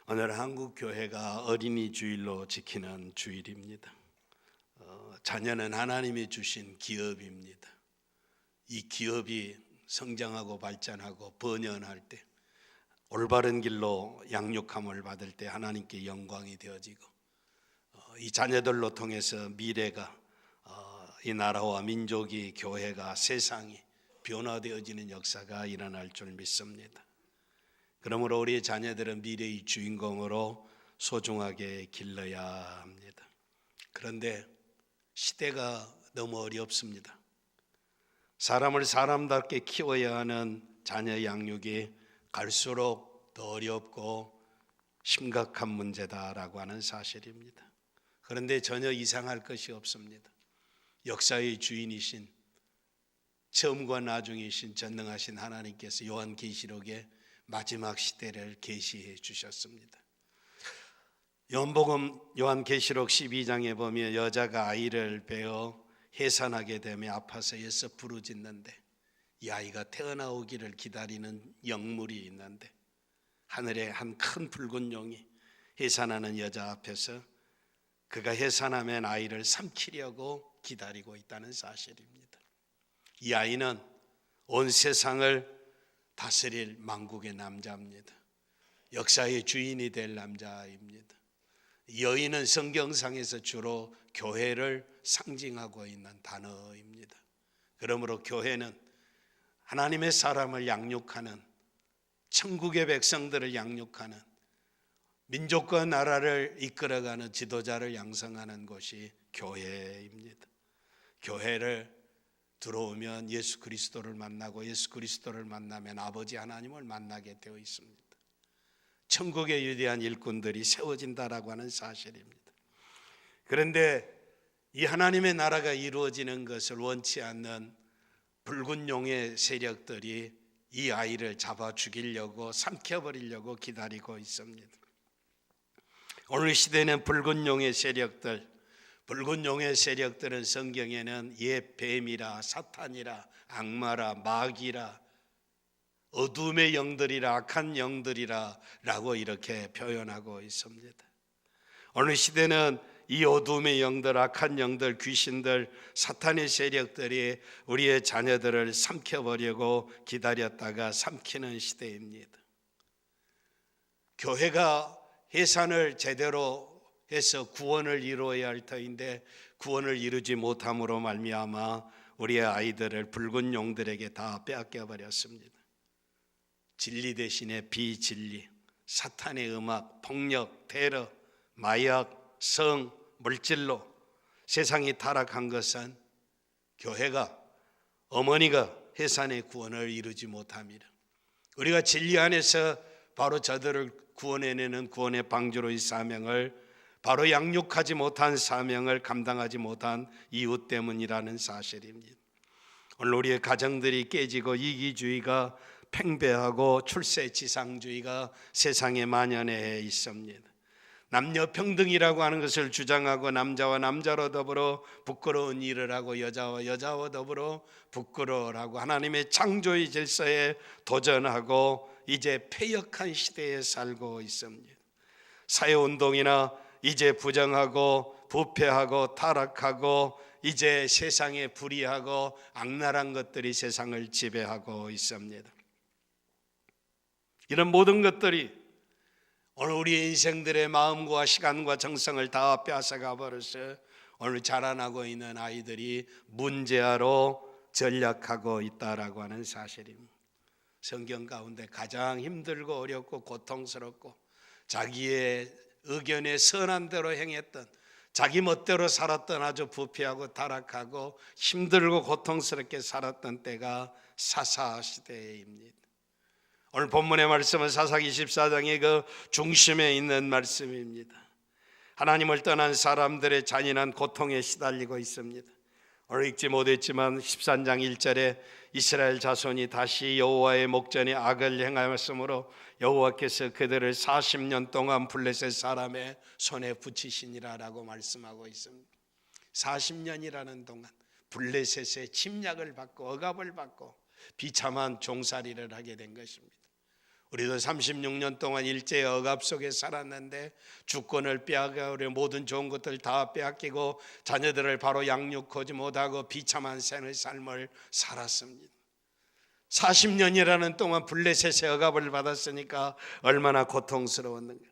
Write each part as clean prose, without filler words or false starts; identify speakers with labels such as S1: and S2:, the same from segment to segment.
S1: 오늘 한국 교회가 어린이 주일로 지키는 주일입니다. 자녀는 하나님이 주신 기업입니다. 이 기업이 성장하고 발전하고 번영할 때, 올바른 길로 양육함을 받을 때 하나님께 영광이 되어지고, 이 자녀들로 통해서 미래가, 이 나라와 민족이, 교회가, 세상이 변화되어지는 역사가 일어날 줄 믿습니다. 그러므로 우리의 자녀들은 미래의 주인공으로 소중하게 길러야 합니다. 그런데 시대가 너무 어렵습니다. 사람을 사람답게 키워야 하는 자녀 양육이 갈수록 더 어렵고 심각한 문제다라고 하는 사실입니다. 그런데 전혀 이상할 것이 없습니다. 역사의 주인이신, 처음과 나중이신 전능하신 하나님께서 요한계시록에 마지막 시대를 계시해 주셨습니다. 요한복음 요한계시록 12장에 보면 여자가 아이를 베어 해산하게 되며 아파서 애써 부르짖는데, 이 아이가 태어나오기를 기다리는 영물이 있는데, 하늘에 한 큰 붉은 용이 해산하는 여자 앞에서 그가 해산하면 아이를 삼키려고 기다리고 있다는 사실입니다. 이 아이는 온 세상을 다스릴 만국의 남자입니다. 역사의 주인이 될 남자입니다. 여인은 성경상에서 주로 교회를 상징하고 있는 단어입니다. 그러므로 교회는 하나님의 사람을 양육하는, 천국의 백성들을 양육하는, 민족과 나라를 이끌어가는 지도자를 양성하는 곳이 교회입니다. 교회를 들어오면 예수 그리스도를 만나고, 예수 그리스도를 만나면 아버지 하나님을 만나게 되어 있습니다. 천국의 위대한 일꾼들이 세워진다라고 하는 사실입니다. 그런데 이 하나님의 나라가 이루어지는 것을 원치 않는 붉은 용의 세력들이 이 아이를 잡아 죽이려고, 삼켜버리려고 기다리고 있습니다. 오늘 시대는 붉은 용의 세력들, 붉은 용의 세력들은 성경에는 옛 뱀이라, 사탄이라, 악마라, 마귀라, 어둠의 영들이라, 악한 영들이라 라고 이렇게 표현하고 있습니다. 오늘 시대는 이 어둠의 영들, 악한 영들, 귀신들, 사탄의 세력들이 우리의 자녀들을 삼켜버리고 기다렸다가 삼키는 시대입니다. 교회가 해산을 제대로 해서 구원을 이루어야 할 터인데 구원을 이루지 못함으로 말미암아 우리의 아이들을 붉은 용들에게 다 빼앗겨 버렸습니다. 진리 대신에 비진리, 사탄의 음악, 폭력, 테러, 마약, 성, 물질로 세상이 타락한 것은 교회가, 어머니가 해산의 구원을 이루지 못합니다. 우리가 진리 안에서 바로 저들을 구원해내는 구원의 방주로의 사명을, 바로 양육하지 못한 사명을 감당하지 못한 이유 때문이라는 사실입니다. 오늘 우리의 가정들이 깨지고 이기주의가 팽배하고 출세지상주의가 세상에 만연해 있습니다. 남녀평등이라고 하는 것을 주장하고 남자와 남자로 더불어 부끄러운 일을 하고 여자와 여자와 더불어 부끄러워하고 하나님의 창조의 질서에 도전하고 이제 패역한 시대에 살고 있습니다. 사회운동이나 이제 부정하고 부패하고 타락하고 이제 세상에 불의하고 악랄한 것들이 세상을 지배하고 있습니다. 이런 모든 것들이 오늘 우리의 인생들의 마음과 시간과 정성을 다 빼앗아가 버려서 오늘 자라나고 있는 아이들이 문제아로 전락하고 있다라고 하는 사실입니다. 성경 가운데 가장 힘들고 어렵고 고통스럽고 자기의 의견에 선한 대로 행했던, 자기 멋대로 살았던 아주 부패하고 타락하고 힘들고 고통스럽게 살았던 때가 사사시대입니다. 오늘 본문의 말씀은 사사기 14장의 그 중심에 있는 말씀입니다. 하나님을 떠난 사람들의 잔인한 고통에 시달리고 있습니다. 오늘 읽지 못했지만 13장 1절에 이스라엘 자손이 다시 여호와의 목전에 악을 행하였으므로 여호와께서 그들을 40년 동안 블레셋 사람의 손에 붙이시니라 라고 말씀하고 있습니다. 40년이라는 동안 블레셋의 침략을 받고 억압을 받고 비참한 종살이를 하게 된 것입니다. 우리도 36년 동안 일제의 억압 속에 살았는데 주권을 빼앗겨 모든 좋은 것들 다 빼앗기고 자녀들을 바로 양육하지 못하고 비참한 생의 삶을 살았습니다. 40년이라는 동안 블레셋의 억압을 받았으니까 얼마나 고통스러웠는가.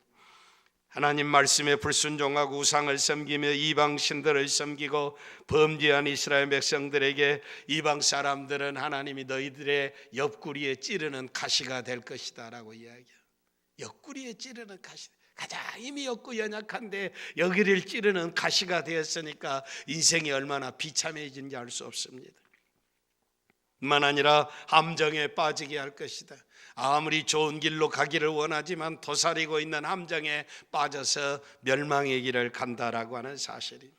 S1: 하나님 말씀에 불순종하고 우상을 섬기며 이방 신들을 섬기고 범죄한 이스라엘 백성들에게 이방 사람들은 하나님이 너희들의 옆구리에 찌르는 가시가 될 것이다 라고 이야기해요. 옆구리에 찌르는 가시, 가장 힘이 없고 연약한데 여기를 찌르는 가시가 되었으니까 인생이 얼마나 비참해진지 알 수 없습니다. 뿐만 아니라 함정에 빠지게 할 것이다. 아무리 좋은 길로 가기를 원하지만 도사리고 있는 함정에 빠져서 멸망의 길을 간다라고 하는 사실이,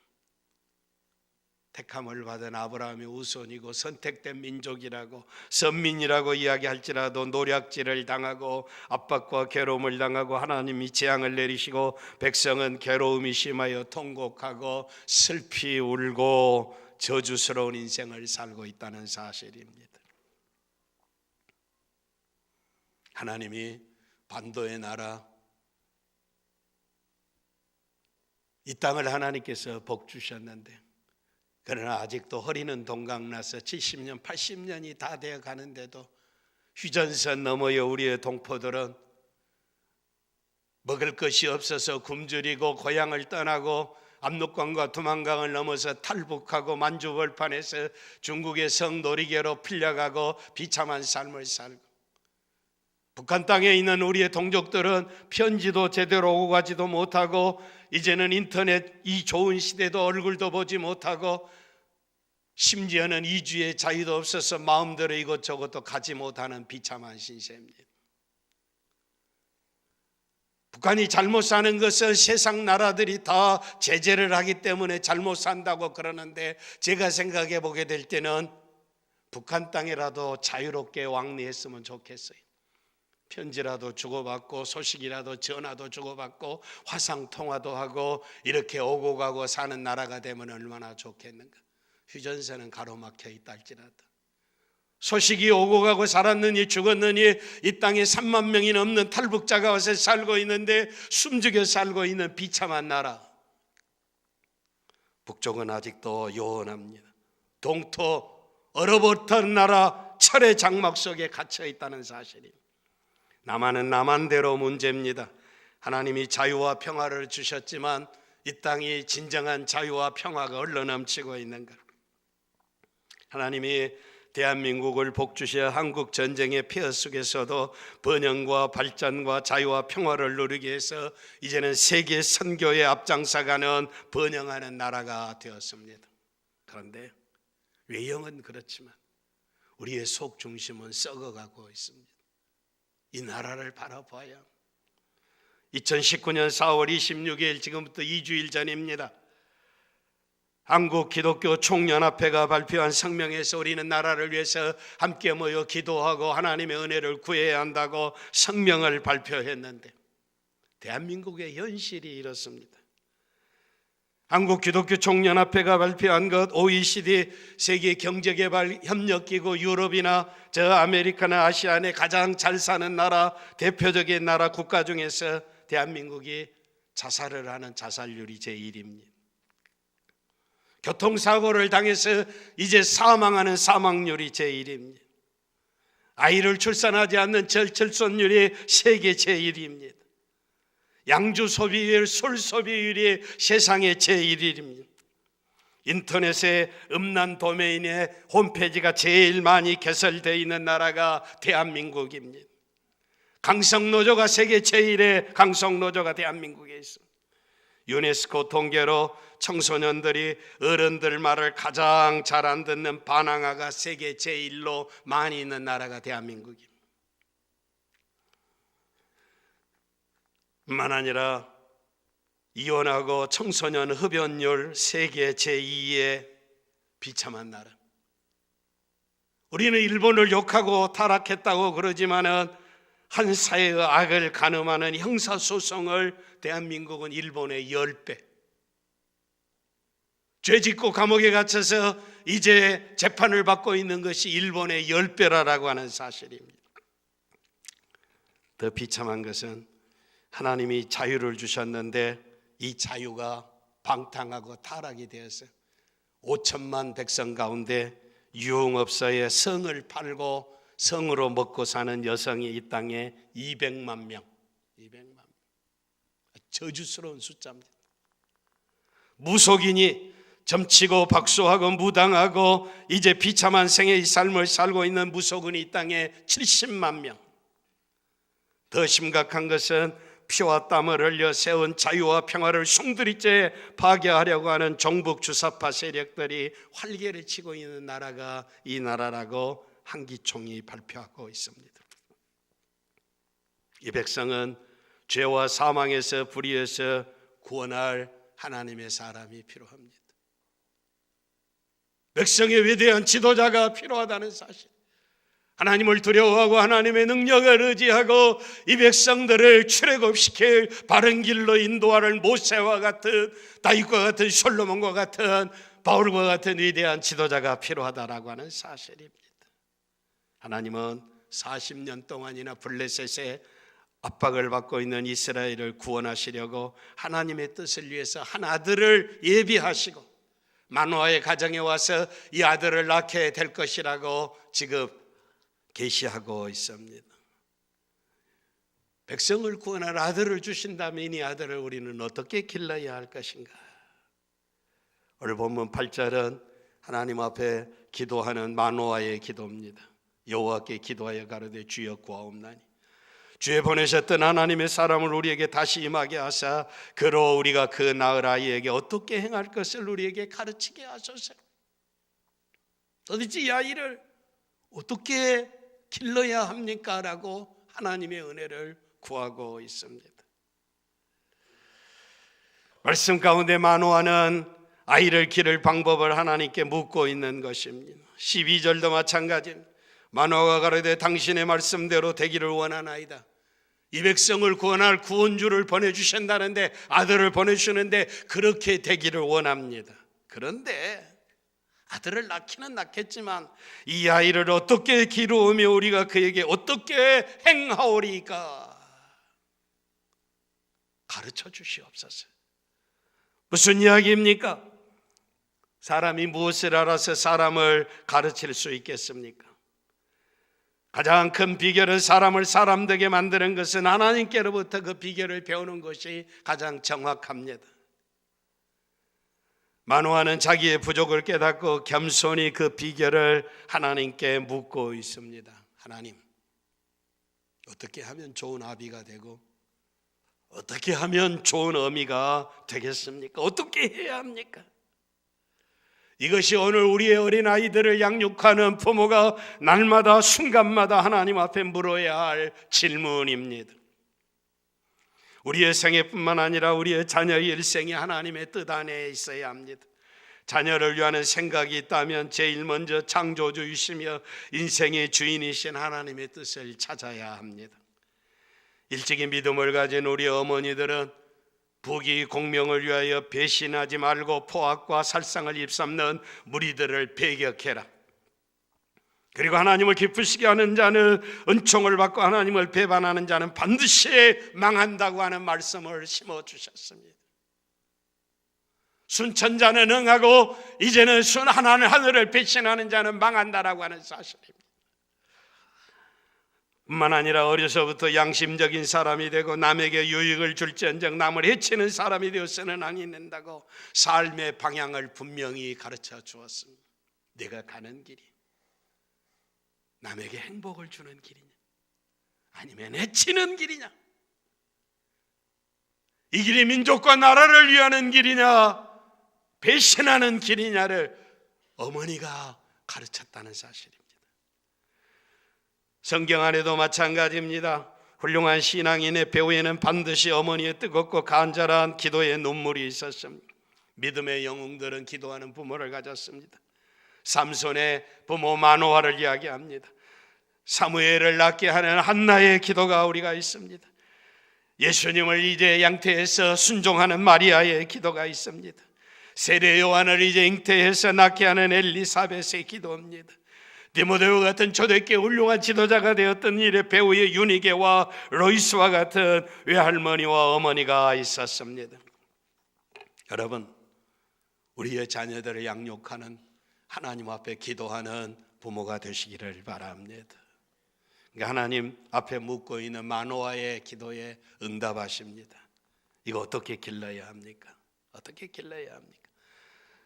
S1: 택함을 받은 아브라함의 후손이고 선택된 민족이라고 선민이라고 이야기할지라도 노략질을 당하고 압박과 괴로움을 당하고 하나님이 재앙을 내리시고 백성은 괴로움이 심하여 통곡하고 슬피 울고 저주스러운 인생을 살고 있다는 사실입니다. 하나님이 반도의 나라, 이 땅을 하나님께서 복 주셨는데, 그러나 아직도 허리는 동강나서 70년, 80년이 다 되어 가는데도 휴전선 너머의 우리의 동포들은 먹을 것이 없어서 굶주리고 고향을 떠나고 압록강과 두만강을 넘어서 탈북하고 만주벌판에서 중국의 성노리개로 풀려가고 비참한 삶을 살고, 북한 땅에 있는 우리의 동족들은 편지도 제대로 오고 가지도 못하고 이제는 인터넷 이 좋은 시대도 얼굴도 보지 못하고 심지어는 이주의 자유도 없어서 마음대로 이것저것도 가지 못하는 비참한 신세입니다. 북한이 잘못 사는 것은 세상 나라들이 다 제재를 하기 때문에 잘못 산다고 그러는데, 제가 생각해 보게 될 때는 북한 땅이라도 자유롭게 왕래했으면 좋겠어요. 편지라도 주고받고 소식이라도 전화도 주고받고 화상통화도 하고 이렇게 오고 가고 사는 나라가 되면 얼마나 좋겠는가. 휴전선은 가로막혀 있다 할지라도 소식이 오고 가고 살았느니 죽었느니 이 땅에 3만 명이 넘는 탈북자가 와서 살고 있는데 숨죽여 살고 있는 비참한 나라, 북쪽은 아직도 요원합니다. 동토 얼어붙은 나라 철의 장막 속에 갇혀 있다는 사실입니다. 남한은 남한대로 문제입니다. 하나님이 자유와 평화를 주셨지만 이 땅이 진정한 자유와 평화가 흘러 넘치고 있는가. 하나님이 대한민국을 복주셔 한국 전쟁의 폐허 속에서도 번영과 발전과 자유와 평화를 누리기 위해서 이제는 세계 선교에 앞장서가는 번영하는 나라가 되었습니다. 그런데 외형은 그렇지만 우리의 속 중심은 썩어가고 있습니다. 이 나라를 바라봐야 2019년 4월 26일 지금부터 2주일 전입니다. 한국 기독교 총연합회가 발표한 성명에서 우리는 나라를 위해서 함께 모여 기도하고 하나님의 은혜를 구해야 한다고 성명을 발표했는데, 대한민국의 현실이 이렇습니다. 한국 기독교 총연합회가 발표한 것, OECD 세계 경제개발협력기구 유럽이나 저 아메리카나 아시아의 가장 잘 사는 나라, 대표적인 나라 국가 중에서 대한민국이 자살을 하는 자살률이 제1입니다. 교통사고를 당해서 이제 사망하는 사망률이 제1입니다. 아이를 출산하지 않는 절출산율이 세계 제1입니다. 양주 소비율, 술 소비율이 세상의 제1위입니다. 인터넷에 음란 도메인의 홈페이지가 제일 많이 개설되어 있는 나라가 대한민국입니다. 강성노조가 세계 제1의 강성노조가 대한민국에 있습니다. 유네스코 통계로 청소년들이 어른들 말을 가장 잘 안 듣는 반항아가 세계 제1로 많이 있는 나라가 대한민국입니다. 뿐만 아니라 이혼하고 청소년 흡연율 세계 제2의 비참한 나라. 우리는 일본을 욕하고 타락했다고 그러지만은 한 사회의 악을 가늠하는 형사소송을 대한민국은 일본의 10배, 죄짓고 감옥에 갇혀서 이제 재판을 받고 있는 것이 일본의 10배라고 하는 사실입니다. 더 비참한 것은 하나님이 자유를 주셨는데 이 자유가 방탕하고 타락이 되었어요. 5천만 백성 가운데 유흥업소에 성을 팔고 성으로 먹고 사는 여성이 이 땅에 200만 명. 200만 명. 저주스러운 숫자입니다. 무속인이 점치고 박수하고 무당하고 이제 비참한 생애의 삶을 살고 있는 무속인이 이 땅에 70만 명. 더 심각한 것은 피와 땀을 흘려 세운 자유와 평화를 송두리째 파괴하려고 하는 종북 주사파 세력들이 활개를 치고 있는 나라가 이 나라라고 한기총이 발표하고 있습니다. 이 백성은 죄와 사망에서 불의에서 구원할 하나님의 사람이 필요합니다. 백성의 위대한 지도자가 필요하다는 사실, 하나님을 두려워하고 하나님의 능력을 의지하고 이 백성들을 출애굽시킬 바른 길로 인도하는 모세와 같은, 다윗과 같은, 솔로몬과 같은, 바울과 같은 위대한 지도자가 필요하다라고 하는 사실입니다. 하나님은 40년 동안이나 블레셋의 압박을 받고 있는 이스라엘을 구원하시려고 하나님의 뜻을 위해서 한 아들을 예비하시고 마노아의 가정에 와서 이 아들을 낳게 될 것이라고 지금 계시하고 있습니다. 백성을 구원할 아들을 주신다면 이 아들을 우리는 어떻게 길러야 할 것인가? 오늘 본문 8절은 하나님 앞에 기도하는 마노아의 기도입니다. 여호와께 기도하여 가로되 주여 구하옵나니 주에 보내셨던 하나님의 사람을 우리에게 다시 임하게 하사 그로 우리가 그 낳을 아이에게 어떻게 행할 것을 우리에게 가르치게 하소서. 도대체 이 아이를 어떻게 길러야 합니까? 라고 하나님의 은혜를 구하고 있습니다. 말씀 가운데 마노아는 아이를 기를 방법을 하나님께 묻고 있는 것입니다. 12절도 마찬가지입니다. 마노아가 가로되 당신의 말씀대로 되기를 원하나이다. 이 백성을 구원할 구원주를 보내주신다는데, 아들을 보내주시는데 그렇게 되기를 원합니다. 그런데 아들을 낳기는 낳겠지만 이 아이를 어떻게 기르으며 우리가 그에게 어떻게 행하오리까? 가르쳐 주시옵소서. 무슨 이야기입니까? 사람이 무엇을 알아서 사람을 가르칠 수 있겠습니까? 가장 큰 비결은 사람을 사람 되게 만드는 것은 하나님께로부터 그 비결을 배우는 것이 가장 정확합니다. 마노아는 자기의 부족을 깨닫고 겸손히 그 비결을 하나님께 묻고 있습니다. 하나님, 어떻게 하면 좋은 아비가 되고 어떻게 하면 좋은 어미가 되겠습니까? 어떻게 해야 합니까? 이것이 오늘 우리의 어린아이들을 양육하는 부모가 날마다 순간마다 하나님 앞에 물어야 할 질문입니다. 우리의 생애뿐만 아니라 우리의 자녀의 일생이 하나님의 뜻 안에 있어야 합니다. 자녀를 위하는 생각이 있다면 제일 먼저 창조주이시며 인생의 주인이신 하나님의 뜻을 찾아야 합니다. 일찍이 믿음을 가진 우리 어머니들은 부귀 공명을 위하여 배신하지 말고 포악과 살상을 입삼는 무리들을 배격해라. 그리고 하나님을 기쁘시게 하는 자는, 은총을 받고 하나님을 배반하는 자는 반드시 망한다고 하는 말씀을 심어주셨습니다. 순천자는 응하고 이제는 하늘을 배신하는 자는 망한다라고 하는 사실입니다. 뿐만 아니라 어려서부터 양심적인 사람이 되고 남에게 유익을 줄지언정 남을 해치는 사람이 되어서는 아니 된다고 삶의 방향을 분명히 가르쳐 주었습니다. 내가 가는 길이 남에게 행복을 주는 길이냐, 아니면 해치는 길이냐, 이 길이 민족과 나라를 위하는 길이냐, 배신하는 길이냐를 어머니가 가르쳤다는 사실입니다. 성경 안에도 마찬가지입니다. 훌륭한 신앙인의 배후에는 반드시 어머니의 뜨겁고 간절한 기도의 눈물이 있었습니다. 믿음의 영웅들은 기도하는 부모를 가졌습니다. 삼손의 부모 마노아를 이야기합니다. 사무엘을 낳게 하는 한나의 기도가 우리가 있습니다. 예수님을 이제 양태해서 순종하는 마리아의 기도가 있습니다. 세례 요한을 이제 잉태해서 낳게 하는 엘리사벳의 기도입니다. 디모데오 같은 초대교회 훌륭한 지도자가 되었던 일에 배우의 유니게와 로이스와 같은 외할머니와 어머니가 있었습니다. 여러분, 우리의 자녀들을 양육하는, 하나님 앞에 기도하는 부모가 되시기를 바랍니다. 하나님 앞에 묻고 있는 마노아의 기도에 응답하십니다. 이거 어떻게 길러야 합니까? 어떻게 길러야 합니까?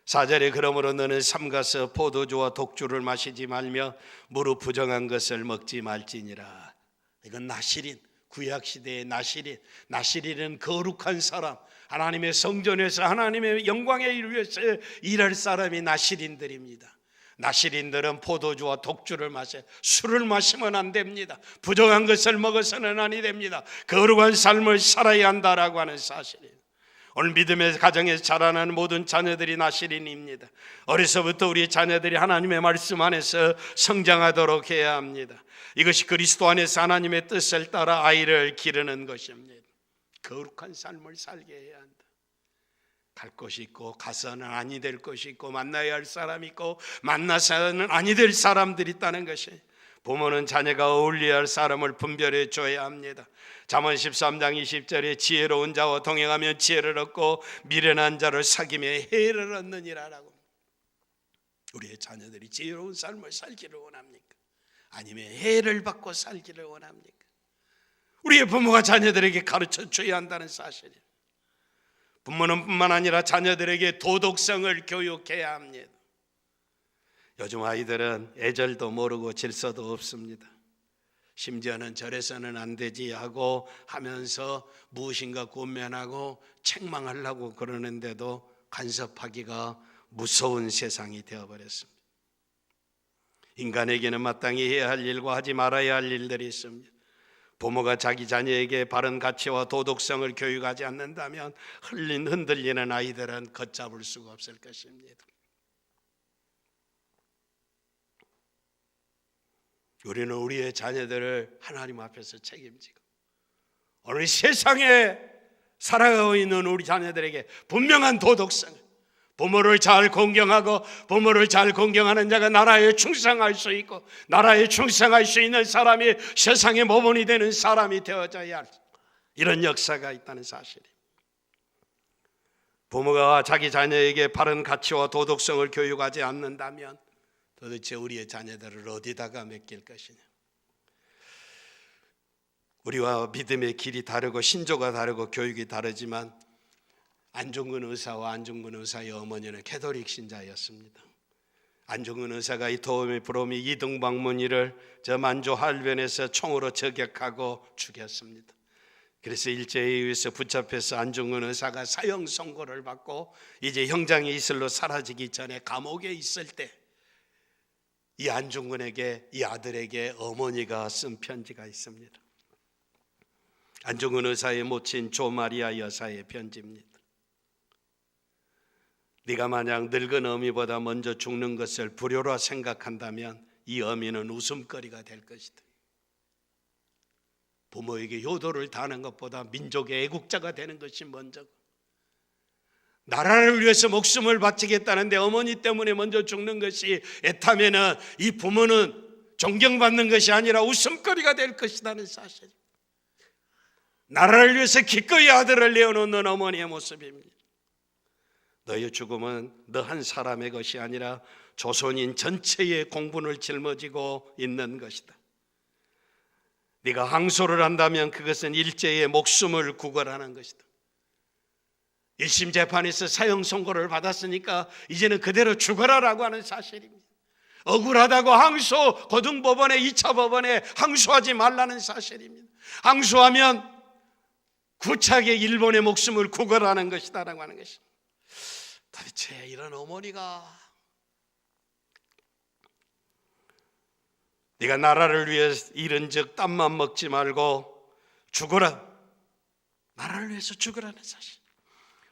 S1: 4절에 그러므로 너는 삼가서 포도주와 독주를 마시지 말며 무릇 부정한 것을 먹지 말지니라. 이건 나실인, 구약시대의 나실인은 거룩한 사람, 하나님의 성전에서 하나님의 영광에 위해서 일할 사람이 나실인들입니다. 나실인들은 포도주와 독주를 마셔, 술을 마시면 안 됩니다. 부정한 것을 먹어서는 아니 됩니다. 거룩한 삶을 살아야 한다라고 하는 사실이에요. 오늘 믿음의 가정에서 자라나는 모든 자녀들이 나실인입니다. 어려서부터 우리 자녀들이 하나님의 말씀 안에서 성장하도록 해야 합니다. 이것이 그리스도 안에서 하나님의 뜻을 따라 아이를 기르는 것입니다. 거룩한 삶을 살게 해야 한다. 갈 것이 있고 가서는 아니 될 것이 있고 만나야 할 사람이 있고 만나서는 아니 될 사람들이 있다는 것이, 부모는 자녀가 어울려야 할 사람을 분별해 줘야 합니다. 잠언 13장 20절에 지혜로운 자와 동행하면 지혜를 얻고 미련한 자를 사귀며 해를 얻느니라라고. 우리의 자녀들이 지혜로운 삶을 살기를 원합니까? 아니면 해를 받고 살기를 원합니까? 우리의 부모가 자녀들에게 가르쳐 줘야 한다는 사실이에요. 부모는 뿐만 아니라 자녀들에게 도덕성을 교육해야 합니다. 요즘 아이들은 애절도 모르고 질서도 없습니다. 심지어는 저래서는 안 되지 하고 하면서 무엇인가 권면하고 책망하려고 그러는데도 간섭하기가 무서운 세상이 되어버렸습니다. 인간에게는 마땅히 해야 할 일과 하지 말아야 할 일들이 있습니다. 부모가 자기 자녀에게 바른 가치와 도덕성을 교육하지 않는다면 흔들리는 아이들은 걷잡을 수가 없을 것입니다. 우리는 우리의 자녀들을 하나님 앞에서 책임지고, 오늘 세상에 살아가고 있는 우리 자녀들에게 분명한 도덕성을, 부모를 잘 공경하고 부모를 잘 공경하는 자가 나라에 충성할 수 있고, 나라에 충성할 수 있는 사람이 세상의 모범이 되는 사람이 되어져야 할, 이런 역사가 있다는 사실입니다. 부모가 자기 자녀에게 바른 가치와 도덕성을 교육하지 않는다면 도대체 우리의 자녀들을 어디다가 맡길 것이냐? 우리와 믿음의 길이 다르고 신조가 다르고 교육이 다르지만 안중근 의사와 안중근 의사의 어머니는 캐톨릭 신자였습니다. 안중근 의사가 이 도미 브로미 이등박문희를 저 만주 할변에서 총으로 저격하고 죽였습니다. 그래서 일제에 의해서 붙잡혀서 안중근 의사가 사형 선고를 받고 이제 형장의 이슬로 사라지기 전에 감옥에 있을 때 이 안중근에게, 이 아들에게 어머니가 쓴 편지가 있습니다. 안중근 의사의 모친 조마리아 여사의 편지입니다. 네가 만약 늙은 어미보다 먼저 죽는 것을 불효라 생각한다면 이 어미는 웃음거리가 될 것이다. 부모에게 효도를 다하는 것보다 민족의 애국자가 되는 것이 먼저고, 나라를 위해서 목숨을 바치겠다는데 어머니 때문에 먼저 죽는 것이 애타면은 이 부모는 존경받는 것이 아니라 웃음거리가 될 것이라는 사실. 나라를 위해서 기꺼이 아들을 내어놓는 어머니의 모습입니다. 너의 죽음은 너 한 사람의 것이 아니라 조선인 전체의 공분을 짊어지고 있는 것이다. 네가 항소를 한다면 그것은 일제의 목숨을 구걸하는 것이다. 1심 재판에서 사형 선고를 받았으니까 이제는 그대로 죽어라라고 하는 사실입니다. 억울하다고 항소, 고등법원에 2차 법원에 항소하지 말라는 사실입니다. 항소하면 구차하게 일본의 목숨을 구걸하는 것이다라고 하는 것입니다. 도대체 이런 어머니가, 네가 나라를 위해 일은 즉 땀만 먹지 말고 죽어라, 나라를 위해서 죽으라는 사실.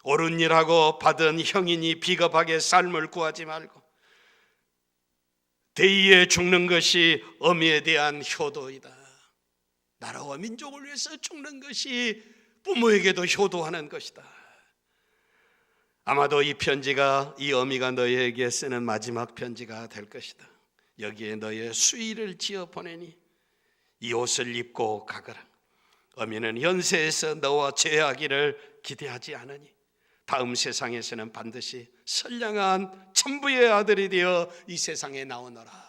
S1: 옳은 일하고 받은 형이니 비겁하게 삶을 구하지 말고 대의에 죽는 것이 어미에 대한 효도이다. 나라와 민족을 위해서 죽는 것이 부모에게도 효도하는 것이다. 아마도 이 편지가 이 어미가 너희에게 쓰는 마지막 편지가 될 것이다. 여기에 너의 수의를 지어 보내니 이 옷을 입고 가거라. 어미는 현세에서 너와 죄하기를 기대하지 않으니 다음 세상에서는 반드시 선량한 천부의 아들이 되어 이 세상에 나오너라.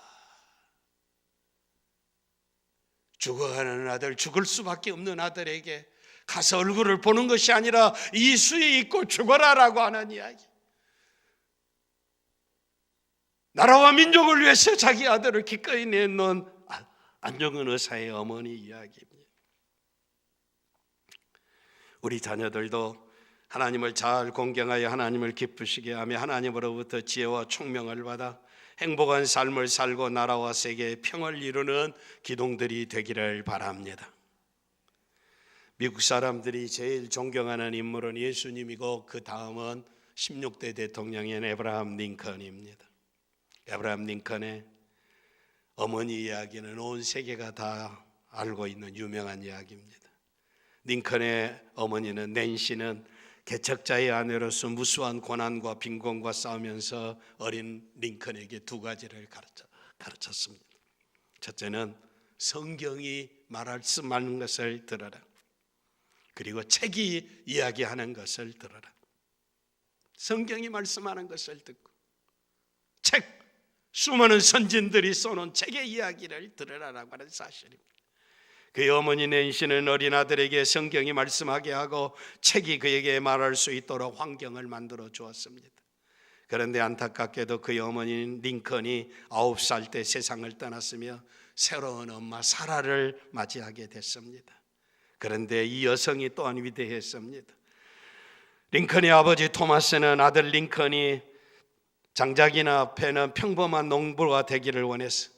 S1: 죽어가는 아들, 죽을 수밖에 없는 아들에게 가서 얼굴을 보는 것이 아니라 이 수의 입고 죽어라라고 하는 이야기. 나라와 민족을 위해서 자기 아들을 기꺼이 내놓은 안정근 의사의 어머니 이야기입니다. 우리 자녀들도 하나님을 잘 공경하여 하나님을 기쁘시게 하며 하나님으로부터 지혜와 총명을 받아 행복한 삶을 살고 나라와 세계의 평을 이루는 기동들이 되기를 바랍니다. 미국 사람들이 제일 존경하는 인물은 예수님이고 그 다음은 16대 대통령인 에브라함 링컨입니다. 에브라함 링컨의 어머니 이야기는 온 세계가 다 알고 있는 유명한 이야기입니다. 링컨의 어머니는 낸시는 개척자의 아내로서 무수한 고난과 빈곤과 싸우면서 어린 링컨에게 두 가지를 가르쳤습니다. 첫째는 성경이 말씀하는 것을 들어라. 그리고 책이 이야기하는 것을 들어라. 성경이 말씀하는 것을 듣고 책, 수많은 선진들이 써놓은 책의 이야기를 들으라라고 하는 사실입니다. 그의 어머니 낸시는 어린 아들에게 성경이 말씀하게 하고 책이 그에게 말할 수 있도록 환경을 만들어 주었습니다. 그런데 안타깝게도 그의 어머니 링컨이 9살 때 세상을 떠났으며 새로운 엄마 사라를 맞이하게 됐습니다. 그런데 이 여성이 또한 위대했습니다. 링컨의 아버지 토마스는 아들 링컨이 장작이나 앞에는 평범한 농부가 되기를 원했어.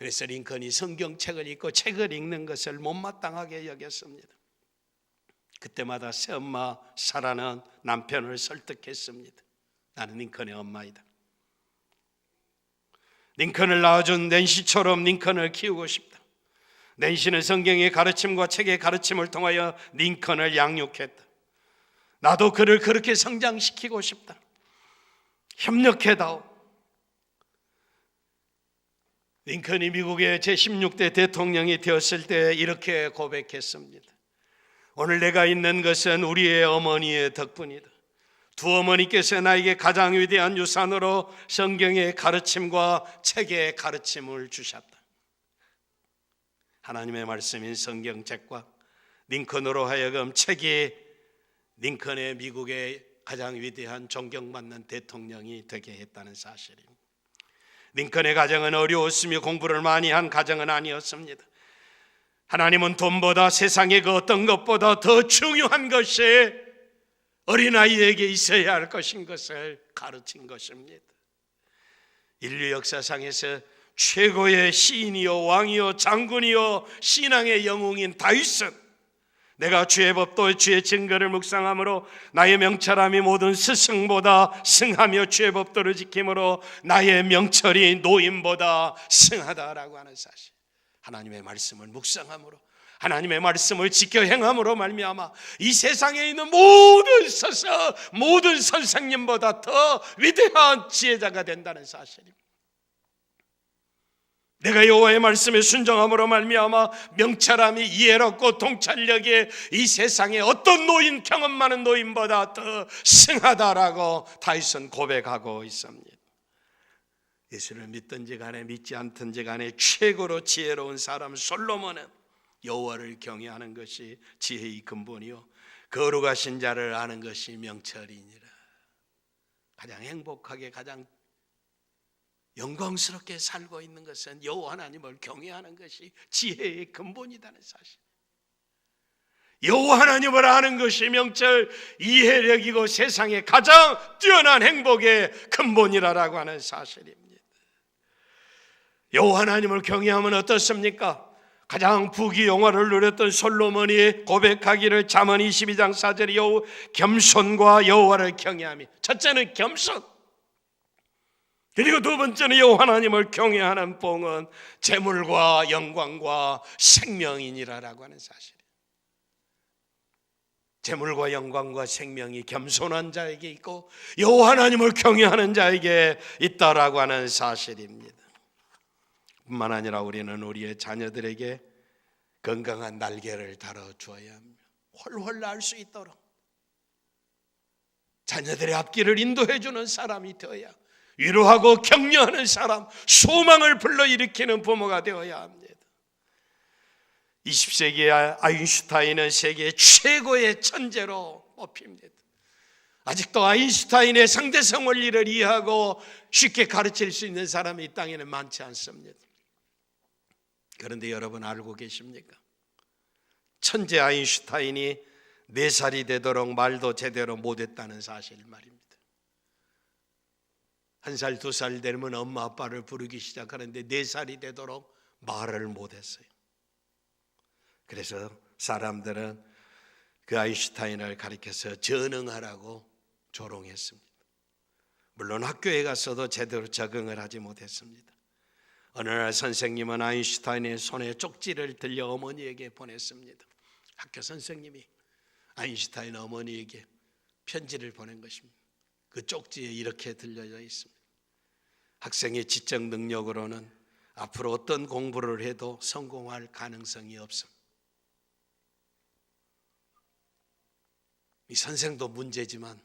S1: 그래서 링컨이 성경책을 읽고 책을 읽는 것을 못마땅하게 여겼습니다. 그때마다 새엄마 사라는 남편을 설득했습니다. 나는 링컨의 엄마이다. 링컨을 낳아준 낸시처럼 링컨을 키우고 싶다. 낸시는 성경의 가르침과 책의 가르침을 통하여 링컨을 양육했다. 나도 그를 그렇게 성장시키고 싶다. 협력해다오. 링컨이 미국의 제16대 대통령이 되었을 때 이렇게 고백했습니다. 오늘 내가 있는 것은 우리의 어머니의 덕분이다. 두 어머니께서 나에게 가장 위대한 유산으로 성경의 가르침과 책의 가르침을 주셨다. 하나님의 말씀인 성경책과 링컨으로 하여금 책이 링컨의 미국의 가장 위대한 존경받는 대통령이 되게 했다는 사실입니다. 링컨의 가정은 어려웠으며 공부를 많이 한 가정은 아니었습니다. 하나님은 돈보다 세상의 그 어떤 것보다 더 중요한 것이 어린아이에게 있어야 할 것인 것을 가르친 것입니다. 인류 역사상에서 최고의 시인이요 왕이요 장군이요 신앙의 영웅인 다윗은 내가 주의 법도 주의 증거를 묵상함으로 나의 명철함이 모든 스승보다 승하며 주의 법도를 지킴으로 나의 명철이 노인보다 승하다라고 하는 사실. 하나님의 말씀을 묵상함으로 하나님의 말씀을 지켜 행함으로 말미암아 이 세상에 있는 모든 서서 모든 선생님보다 더 위대한 지혜자가 된다는 사실입니다. 내가 여호와의 말씀에 순종함으로 말미암아 명철함이 이해롭고 통찰력이 이 세상에 어떤 노인 경험 많은 노인보다 더 승하다라고 다윗은 고백하고 있습니다. 예수를 믿든지 간에 믿지 않든지 간에 최고로 지혜로운 사람 솔로몬은 여호와를 경외하는 것이 지혜의 근본이요 거룩하신 자를 아는 것이 명철이니라. 가장 행복하게 가장 영광스럽게 살고 있는 것은 여호와 하나님을 경외하는 것이 지혜의 근본이라는 사실. 여호와 하나님을 아는 것이 명철 이해력이고 세상에 가장 뛰어난 행복의 근본이라고 하는 사실입니다. 여호와 하나님을 경외하면 어떻습니까? 가장 부귀영화를 누렸던 솔로몬이 고백하기를 잠언 22장 4절에 겸손과 여호와를 경외함이. 첫째는 겸손. 그리고 두 번째는 여호와 하나님을 경외하는 복은 재물과 영광과 생명이니라라고 하는 사실이에요. 재물과 영광과 생명이 겸손한 자에게 있고 여호와 하나님을 경외하는 자에게 있다라고 하는 사실입니다. 뿐만 아니라 우리는 우리의 자녀들에게 건강한 날개를 달아주어야 합니다. 훨훨 날 수 있도록 자녀들의 앞길을 인도해주는 사람이 되어야, 위로하고 격려하는 사람, 소망을 불러일으키는 부모가 되어야 합니다. 20세기의 아인슈타인은 세계 최고의 천재로 뽑힙니다. 아직도 아인슈타인의 상대성 원리를 이해하고 쉽게 가르칠 수 있는 사람이 이 땅에는 많지 않습니다. 그런데 여러분 알고 계십니까? 천재 아인슈타인이 4살이 되도록 말도 제대로 못했다는 사실 말입니다. 1살, 2살 되면 엄마 아빠를 부르기 시작하는데 4살이 되도록 말을 못했어요. 그래서 사람들은 그 아인슈타인을 가리켜서 전응하라고 조롱했습니다. 물론 학교에 가서도 제대로 적응을 하지 못했습니다. 어느 날 선생님은 아인슈타인의 손에 쪽지를 들려 어머니에게 보냈습니다. 학교 선생님이 아인슈타인 어머니에게 편지를 보낸 것입니다. 그 쪽지에 이렇게 들려져 있습니다. 학생의 지적 능력으로는 앞으로 어떤 공부를 해도 성공할 가능성이 없습니다. 이 선생도 문제지만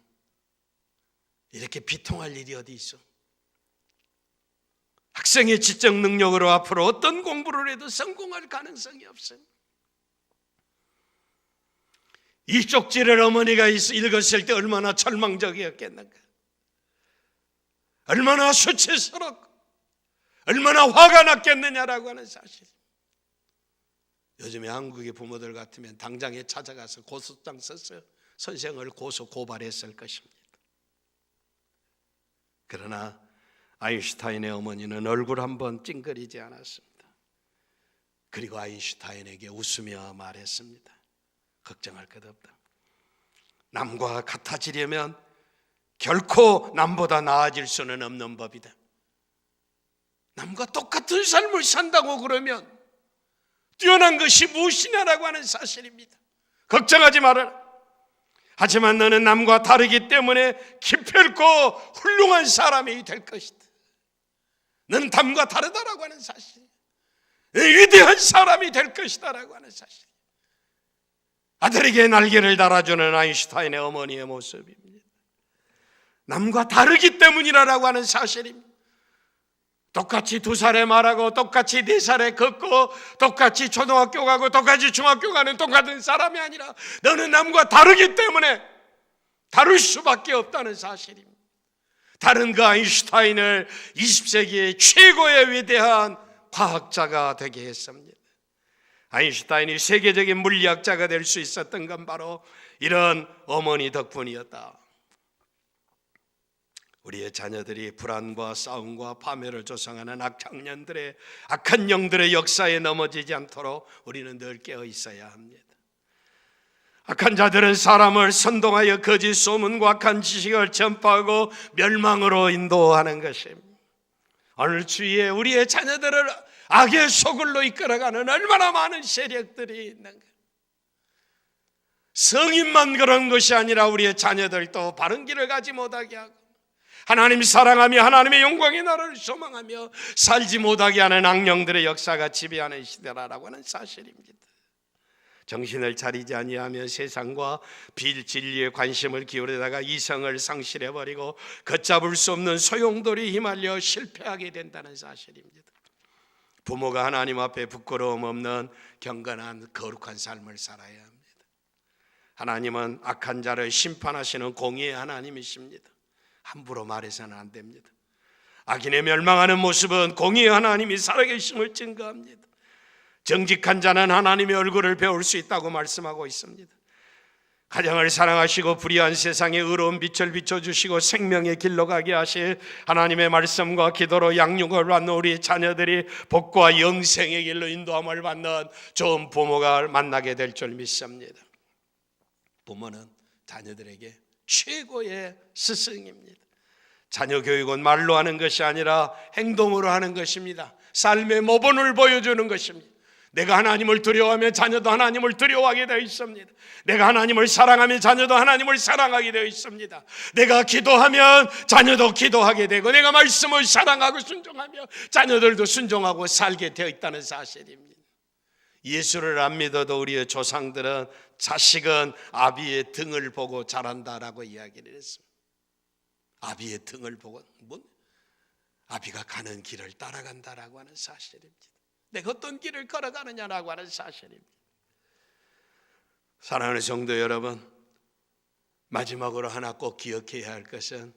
S1: 이렇게 비통할 일이 어디 있어? 학생의 지적 능력으로 앞으로 어떤 공부를 해도 성공할 가능성이 없어요. 이 쪽지를 어머니가 읽었을 때 얼마나 절망적이었겠는가, 얼마나 수치스럽고 얼마나 화가 났겠느냐라고 하는 사실. 요즘에 한국의 부모들 같으면 당장에 찾아가서 고소장 써서 선생을 고발했을 것입니다. 그러나 아인슈타인의 어머니는 얼굴 한번 찡그리지 않았습니다. 그리고 아인슈타인에게 웃으며 말했습니다. 걱정할 것 없다. 남과 같아지려면 결코 남보다 나아질 수는 없는 법이다. 남과 똑같은 삶을 산다고 그러면 뛰어난 것이 무엇이냐라고 하는 사실입니다. 걱정하지 말아라. 하지만 너는 남과 다르기 때문에 기필코 훌륭한 사람이 될 것이다. 너는 남과 다르다라고 하는 사실, 위대한 사람이 될 것이다라고 하는 사실. 아들에게 날개를 달아주는 아인슈타인의 어머니의 모습입니다. 남과 다르기 때문이라고 하는 사실입니다. 똑같이 2살에 말하고 똑같이 4살에 걷고 똑같이 초등학교 가고 똑같이 중학교 가는 똑같은 사람이 아니라 너는 남과 다르기 때문에 다를 수밖에 없다는 사실입니다. 다른 그 아인슈타인을 20세기의 최고의 위대한 과학자가 되게 했습니다. 아인슈타인이 세계적인 물리학자가 될 수 있었던 건 바로 이런 어머니 덕분이었다. 우리의 자녀들이 불안과 싸움과 파멸을 조성하는 악한 영들의 역사에 넘어지지 않도록 우리는 늘 깨어 있어야 합니다. 악한 자들은 사람을 선동하여 거짓 소문과 악한 지식을 전파하고 멸망으로 인도하는 것입니다. 오늘 주위에 우리의 자녀들을 악의 소굴로 이끌어가는 얼마나 많은 세력들이 있는가. 성인만 그런 것이 아니라 우리의 자녀들도 바른 길을 가지 못하게 하고 하나님 사랑하며 하나님의 영광의 나라를 소망하며 살지 못하게 하는 악령들의 역사가 지배하는 시대라고 하는 사실입니다. 정신을 차리지 아니하며 세상과 진리에 관심을 기울이다가 이성을 상실해버리고 걷잡을 수 없는 소용돌이에 휘말려 실패하게 된다는 사실입니다. 부모가 하나님 앞에 부끄러움 없는 경건한 거룩한 삶을 살아야 합니다. 하나님은 악한 자를 심판하시는 공의의 하나님이십니다. 함부로 말해서는 안 됩니다. 악인의 멸망하는 모습은 공의의 하나님이 살아계심을 증거합니다. 정직한 자는 하나님의 얼굴을 배울 수 있다고 말씀하고 있습니다. 가정을 사랑하시고 불의한 세상에 의로운 빛을 비춰주시고 생명의 길로 가게 하실 하나님의 말씀과 기도로 양육을 받는 우리 자녀들이 복과 영생의 길로 인도함을 받는 좋은 부모가 만나게 될 줄 믿습니다. 부모는 자녀들에게 최고의 스승입니다. 자녀 교육은 말로 하는 것이 아니라 행동으로 하는 것입니다. 삶의 모범을 보여주는 것입니다. 내가 하나님을 두려워하면 자녀도 하나님을 두려워하게 되어 있습니다. 내가 하나님을 사랑하면 자녀도 하나님을 사랑하게 되어 있습니다. 내가 기도하면 자녀도 기도하게 되고, 내가 말씀을 사랑하고 순종하며 자녀들도 순종하고 살게 되어 있다는 사실입니다. 예수를 안 믿어도 우리의 조상들은 자식은 아비의 등을 보고 자란다라고 이야기를 했습니다. 아비의 등을 보고, 아비가 가는 길을 따라간다라고 하는 사실입니다. 내가 어떤 길을 걸어가느냐라고 하는 사실입니다. 사랑하는 성도 여러분, 마지막으로 하나 꼭 기억해야 할 것은,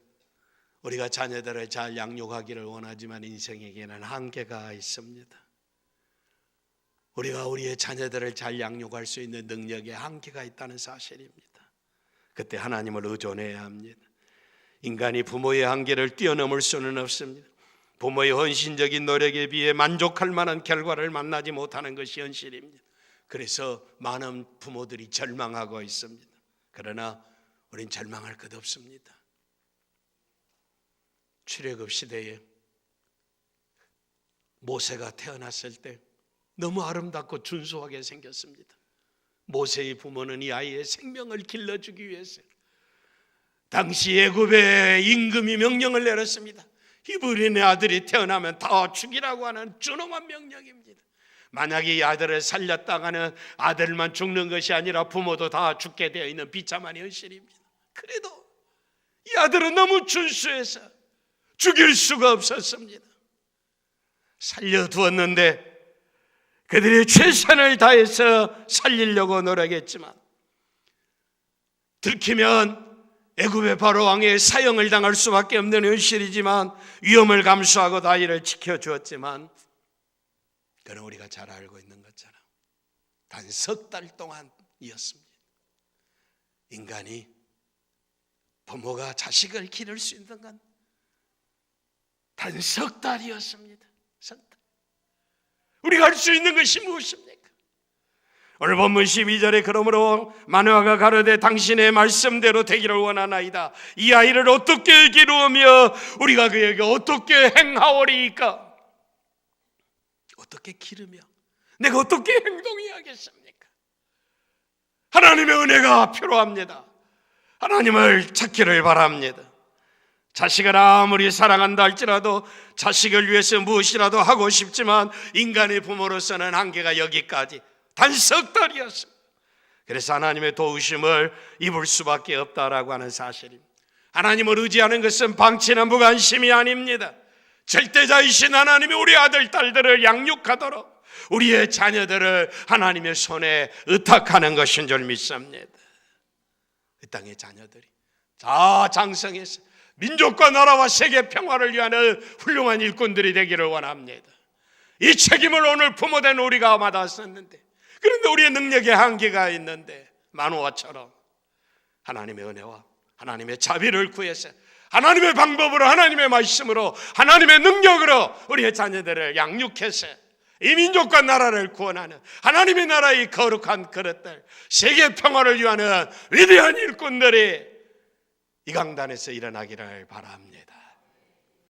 S1: 우리가 자녀들을 잘 양육하기를 원하지만 인생에게는 한계가 있습니다. 우리가 우리의 자녀들을 잘 양육할 수 있는 능력에 한계가 있다는 사실입니다. 그때 하나님을 의존해야 합니다. 인간이 부모의 한계를 뛰어넘을 수는 없습니다. 부모의 헌신적인 노력에 비해 만족할 만한 결과를 만나지 못하는 것이 현실입니다. 그래서 많은 부모들이 절망하고 있습니다. 그러나 우린 절망할 것 없습니다. 출애굽 시대에 모세가 태어났을 때 너무 아름답고 준수하게 생겼습니다. 모세의 부모는 이 아이의 생명을 길러주기 위해서 당시 애굽의 임금이 명령을 내렸습니다. 히브리인의 아들이 태어나면 다 죽이라고 하는 준엄한 명령입니다. 만약에 이 아들을 살렸다가는 아들만 죽는 것이 아니라 부모도 다 죽게 되어 있는 비참한 현실입니다. 그래도 이 아들은 너무 준수해서 죽일 수가 없었습니다. 살려두었는데 그들이 최선을 다해서 살리려고 노력했지만 들키면 애굽의 바로 왕의 사형을 당할 수밖에 없는 현실이지만 위험을 감수하고 아이를 지켜주었지만, 그는 우리가 잘 알고 있는 것처럼 단 석 달 동안이었습니다. 인간이 부모가 자식을 기를 수 있는 건 단 석 달이었습니다. 석 달. 우리가 할 수 있는 것이 무엇입니까? 오늘 본문 12절에 그러므로 마노아가 가로되 당신의 말씀대로 되기를 원하나이다. 이 아이를 어떻게 기르며 우리가 그에게 어떻게 행하오리이까? 어떻게 기르며 내가 어떻게 행동해야겠습니까? 하나님의 은혜가 필요합니다. 하나님을 찾기를 바랍니다. 자식을 아무리 사랑한다 할지라도 자식을 위해서 무엇이라도 하고 싶지만 인간의 부모로서는 한계가 여기까지, 단 석 달이었습니다. 그래서 하나님의 도우심을 입을 수밖에 없다라고 하는 사실입니다. 하나님을 의지하는 것은 방치나 무관심이 아닙니다. 절대자이신 하나님이 우리 아들, 딸들을 양육하도록 우리의 자녀들을 하나님의 손에 의탁하는 것인 줄 믿습니다. 이 땅의 자녀들이 다 장성해서 민족과 나라와 세계 평화를 위하는 훌륭한 일꾼들이 되기를 원합니다. 이 책임을 오늘 부모된 우리가 받았었는데, 그런데 우리의 능력에 한계가 있는데 마노아처럼 하나님의 은혜와 하나님의 자비를 구해서 하나님의 방법으로, 하나님의 말씀으로, 하나님의 능력으로 우리의 자녀들을 양육해서 이 민족과 나라를 구원하는 하나님의 나라의 거룩한 그릇들, 세계 평화를 위하는 위대한 일꾼들이 이 강단에서 일어나기를 바랍니다.